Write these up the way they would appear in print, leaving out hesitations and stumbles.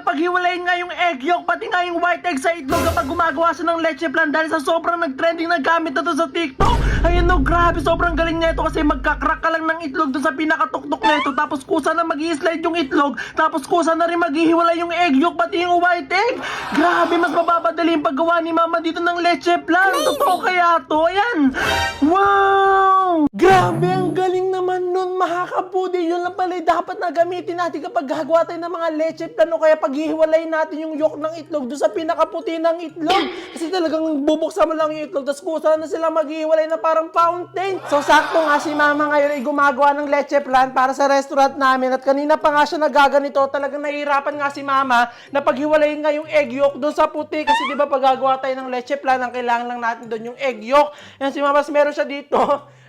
paghiwalayin nga yung egg yolk, pati nga yung white egg sa itlog kapag gumagawa siya ng leche plan dahil sa sobrang nag-trending na gamit na to sa TikTok. Ayun no, grabe, sobrang galing na ito kasi magkakrak ka lang ng itlog dun sa pinakatuktok na ito, tapos kusa na mag-i-slide yung itlog, tapos kusa na rin maghihiwalay yung egg yolk pati yung white egg. Grabe, mas mababadali yung paggawa ni mama dito ng leche plan. Totoo kaya to? Ayan. Wow! Grabe, ang galing naman nun, makakapudi. Yun lang pala dapat na gamitin natin kapag gagawa tayo ng mga leche plan o kaya paghihiwalay natin yung yolk ng itlog doon sa pinakaputi ng itlog. Kasi talagang bubuksan mo lang yung itlog, tapos kusa na sila maghihiwalay na parang fountain. So sakto nga si mama ngayon ay gumagawa ng leche plan para sa restaurant namin, at kanina pa nga siya nagaganito. Talagang nahihirapan nga si mama na paghiwalayin nga yung egg yolk doon sa puti, kasi di ba pag gagawa tayo ng leche plan, ang kailangan lang natin doon yung egg yolk. Yan si mama, meron siya dito.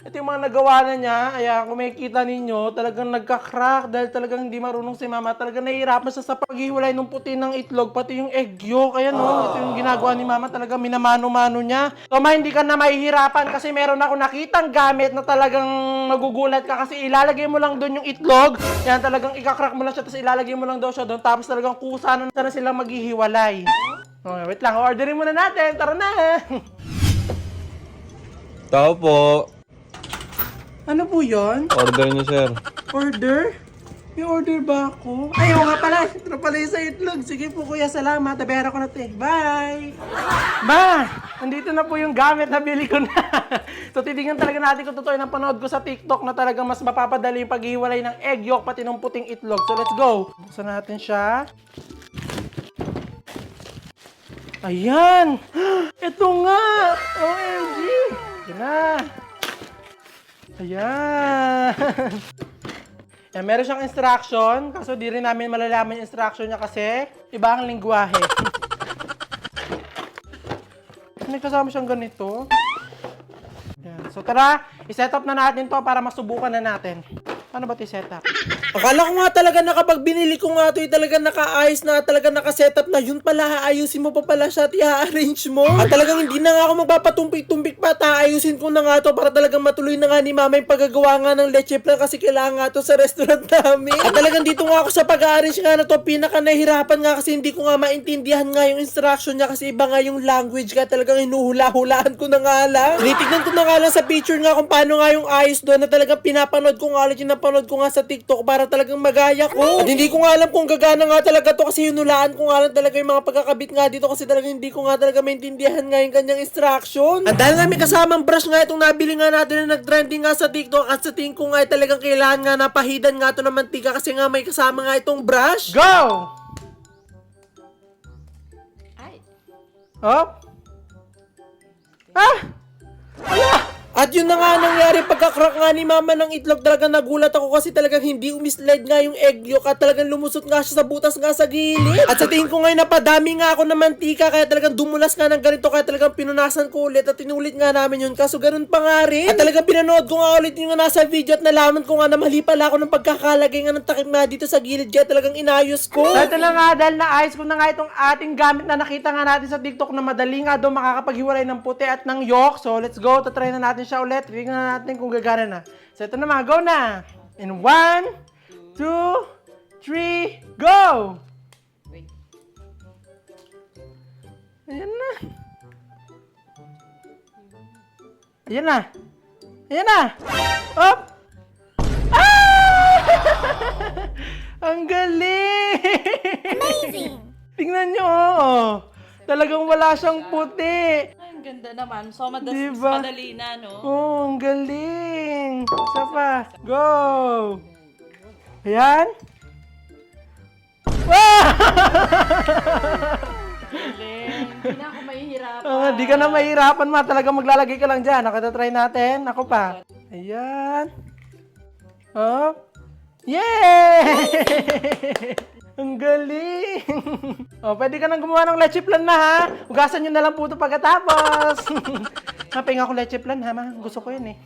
Ito yung mga nagawa na niya. Ayan, kung makikita ninyo, talagang nagka-crack dahil talagang hindi marunong si mama. Talagang nahihirapan siya sa paghiwalay ng puti ng itlog, pati yung egg yolk. Ayan o, ito yung ginagawa ni mama. Talagang minamano-mano niya. So ma, hindi ka na mahihirapan kasi meron ako nakitang gamit na talagang magugulat ka, kasi ilalagay mo lang doon yung itlog. Yan, talagang ika-crack mo lang siya, tapos ilalagay mo lang daw siya doon. Tapos talagang kusa na sila maghihiwalay. Okay, wait lang, orderin muna natin. Tara na! Tao po. Ano po yun? Order niyo, sir. Order? May order ba ako? Ayaw nga pala. Ito na pala yung sa itlog. Sige po kuya, salamat. Tabera ko na ito. Bye! Ba! Nandito na po yung gamit na bili ko na. So titignan talaga natin kung totoo yung panood ko sa TikTok na talagang mas mapapadali yung paghiwalay ng egg yolk pati ng puting itlog. So let's go. Buksan natin siya. Ayan! Ito nga! OMG! Ito na! Ayan! Yan, meron siyang instruction, kaso di rin namin malalaman yung instruction niya kasi iba ang lingwahe. May kasama siyang ganito. Yan. So tara, i-set up na natin to para masubukan na natin. Paano ba ito i-set up? Akala ko nga talaga na kapag binili ko nga ito, talaga naka-ayos na, talaga naka-setup na. Yun pala, ayusin mo pa pala siya at i-arrange mo. At talagang hindi na nga ako magpapatumpik-tumpik pa, ayusin ko na nga ito para talagang matuloy na nga ni mama yung paggagawa nga ng leche plan, kasi kailangan nga ito sa restaurant namin. At talagang dito nga ako sa pag-arrange nga na ito, pinaka nahihirapan nga kasi hindi ko nga maintindihan nga yung instruction niya, kasi iba nga yung language, kaya talagang hinuhula-hulaan ko na nga lang. Tinitignan ko na nga lang sa picture nga kung paano nga yung ayos doon, na talagang pinapanood ko nga ulit yung napanood ko nga sa TikTok para talagang magaya ko. At hindi ko nga alam kung gagana nga talaga to, kasi hinulaan ko nga lang talaga yung mga pagkakabit nga dito, kasi talagang hindi ko nga talaga maintindihan nga yung kanyang instruction. At dahil nga may kasamang brush nga itong nabili nga natin na nag-trending nga sa TikTok, at sa tingin ko nga talagang kailangan nga napahidan nga ito ng mantika, kasi nga may kasama nga itong brush. Go! Ay. Hop! Ah! Ala! At yun na nga nangyari, pagka-crack nga ni mama ng itlog, talagang nagulat ako kasi talagang hindi umislide nga yung egg yolk, at talagang lumusot nga siya sa butas nga sa gilid. At sa tingin ko ngayon napadami nga ako ng mantika, kaya talagang dumulas nga ng ganito, kaya talagang pinunasan ko ulit at tinulit nga namin yun, kaso ganun pa nga rin. At talagang pinanood ko nga ulit yung nasa video, at nalaman ko nga na mali pala ako ng pagkakalagay nga ng takip nga dito sa gilid, kaya talagang inayos ko. So ito na nga, dahil naayos ko na nga itong ating gamit na nakita nga natin sa TikTok na madali nga doon makakapaghiwalay ng puti at ng yolk. So let's go, tatry na natin siya ulit. Tingnan na natin kung gagana na. So ito na mga, go na! In 1, 2, 3, go! Wait. Ayan na. Ayan na. Ayan na. Up! Ah! Ang galing! Amazing! Tingnan nyo, oh. Talagang wala siyang puti. Ay, ang ganda naman. So, Diba? madali na, no? Oh, ang galing. Isa pa. Go! Ayan. Wow! Galing. Hindi na ako mahihirapan. Di ka na mahirapan, ma. Talagang maglalagay ka lang dyan. Try natin. Ako pa. Ayan. Oh. Yay! Ang galing! O, pwede ka nang gumawa ng leche plan na, ha? Hugasan nyo na lang po ito pagkatapos. Napinga ko leche plan, ha, ma? Gusto ko yun, eh.